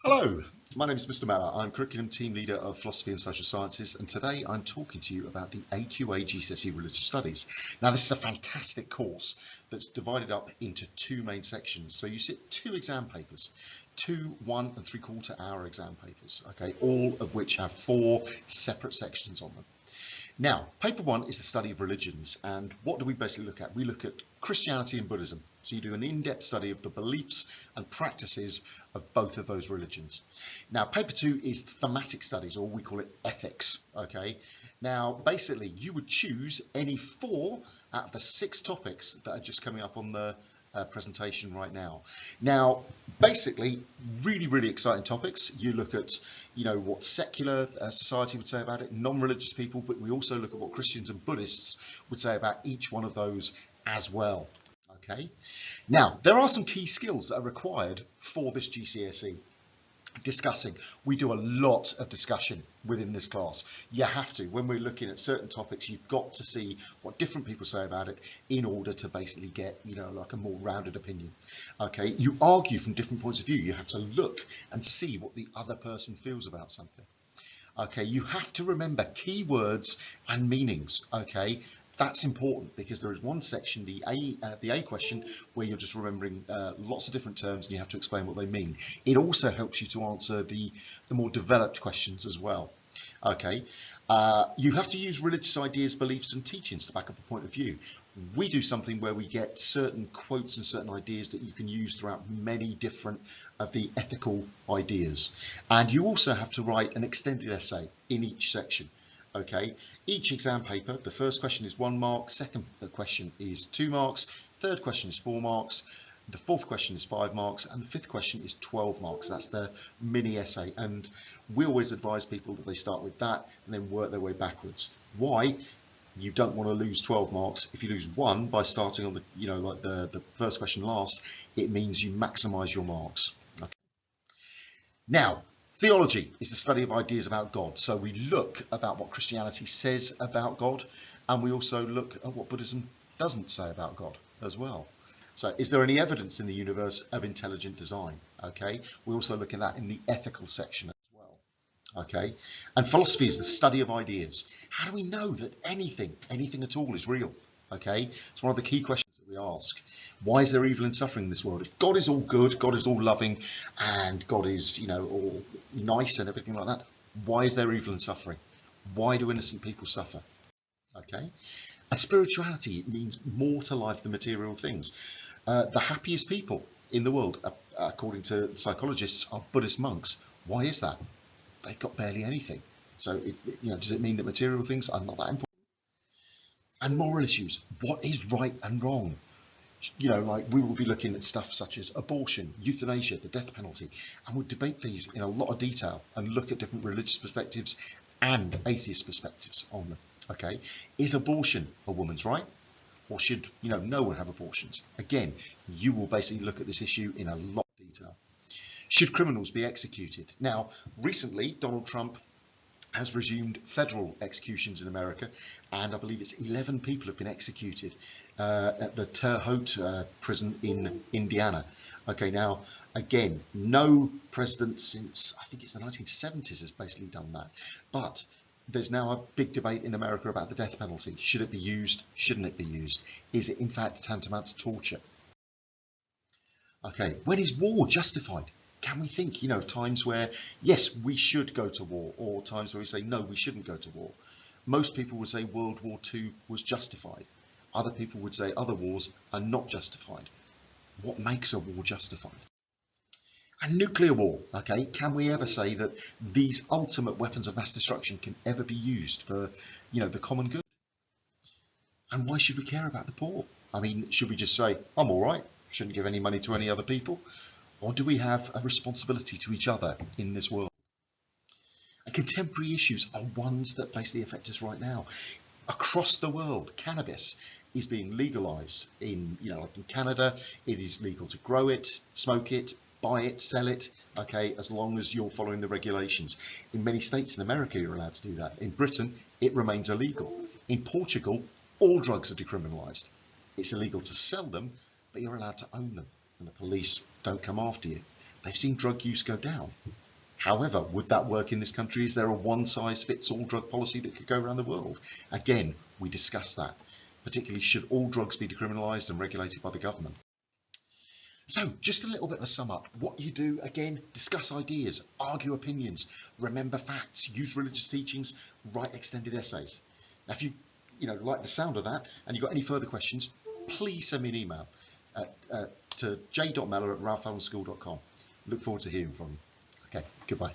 Hello, my name is Mr. Mellor. I'm Curriculum Team Leader of Philosophy and Social Sciences, and today I'm talking to you about the AQA GCSE Religious Studies. Now, this is a fantastic course that's divided up into two main sections. So you sit two exam papers, two 1 3/4 hour exam papers, okay, all of which have four separate sections on them. Now, paper one is the study of religions, and what do we basically look at? We look at Christianity and Buddhism. So you do an in-depth study of the beliefs and practices of both of those religions. Now, paper two is thematic studies, or we call it ethics, okay? Now, basically, you would choose any four out of the 6 topics that are just coming up on the presentation right now. Now, basically, really exciting topics. You look at, what secular society would say about it, non-religious people, but we also look at what Christians and Buddhists would say about each one of those as well. Okay. Now, there are some key skills that are required for this GCSE. Discussing. We do a lot of discussion within this class. You have to. When we're looking at certain topics, you've got to see what different people say about it in order to basically get, like a more rounded opinion. Okay, you argue from different points of view. You have to look and see what the other person feels about something. Okay, you have to remember keywords and meanings. Okay, that's important because there is one section, the A question, where you're just remembering lots of different terms and you have to explain what they mean. It also helps you to answer the more developed questions as well. Okay, you have to use religious ideas, beliefs and teachings to back up a point of view. We do something where we get certain quotes and certain ideas that you can use throughout many different of the ethical ideas. And you also have to write an extended essay in each section. Okay, each exam paper, the first question is 1 mark, second question is 2 marks, third question is 4 marks, the fourth question is 5 marks, and the fifth question is 12 marks. That's the mini essay, and we always advise people that they start with that and then work their way backwards. Why? You don't want to lose 12 marks. If you lose 1 by starting on the, like the first question last, it means you maximize your marks. Okay. Now, theology is the study of ideas about God. So we look about what Christianity says about God, and we also look at what Buddhism doesn't say about God as well. So is there any evidence in the universe of intelligent design? Okay, we also look at that in the ethical section as well. Okay, and philosophy is the study of ideas. How do we know that anything at all is real? Okay, it's one of the key questions that we ask. Why is there evil and suffering in this world? If God is all good, God is all loving, and God is, all nice and everything like that, why is there evil and suffering? Why do innocent people suffer? Okay, and spirituality, it means more to life than material things. The happiest people in the world, according to psychologists, are Buddhist monks. Why is that? They've got barely anything. So, does it mean that material things are not that important? And moral issues. What is right and wrong? Like we will be looking at stuff such as abortion, euthanasia, the death penalty, and we'll debate these in a lot of detail and look at different religious perspectives and atheist perspectives on them. Okay, is abortion a woman's right, or should no one have abortions? Again, you will basically look at this issue in a lot of detail. Should criminals be executed? Now, recently, Donald Trump has resumed federal executions in America, and I believe it's 11 people have been executed at the Terre Haute prison in Indiana. Okay, now, again, no president since, I think it's the 1970s has basically done that. But there's now a big debate in America about the death penalty. Should it be used? Shouldn't it be used? Is it in fact tantamount to torture? Okay, when is war justified? Can we think, of times where, yes, we should go to war, or times where we say, no, we shouldn't go to war? Most people would say World War II was justified. Other people would say other wars are not justified. What makes a war justified? And nuclear war, okay, can we ever say that these ultimate weapons of mass destruction can ever be used for, the common good? And why should we care about the poor? I mean, should we just say, I'm all right, shouldn't give any money to any other people? Or do we have a responsibility to each other in this world? And contemporary issues are ones that basically affect us right now. Across the world, cannabis is being legalized. Like in Canada, it is legal to grow it, smoke it, buy it, sell it, okay, as long as you're following the regulations. In many states in America, you're allowed to do that. In Britain, it remains illegal. In Portugal, all drugs are decriminalised. It's illegal to sell them, but you're allowed to own them. and the police don't come after you. They've seen drug use go down. However, would that work in this country? Is there a one-size-fits-all drug policy that could go around the world? Again, we discussed that. Particularly, should all drugs be decriminalised and regulated by the government? So, just a little bit of a sum up. What you do, again, discuss ideas, argue opinions, remember facts, use religious teachings, write extended essays. Now, if you like the sound of that and you've got any further questions, please send me an email to j.mellor@ralphalvenschool.com. Look forward to hearing from you. Okay, goodbye.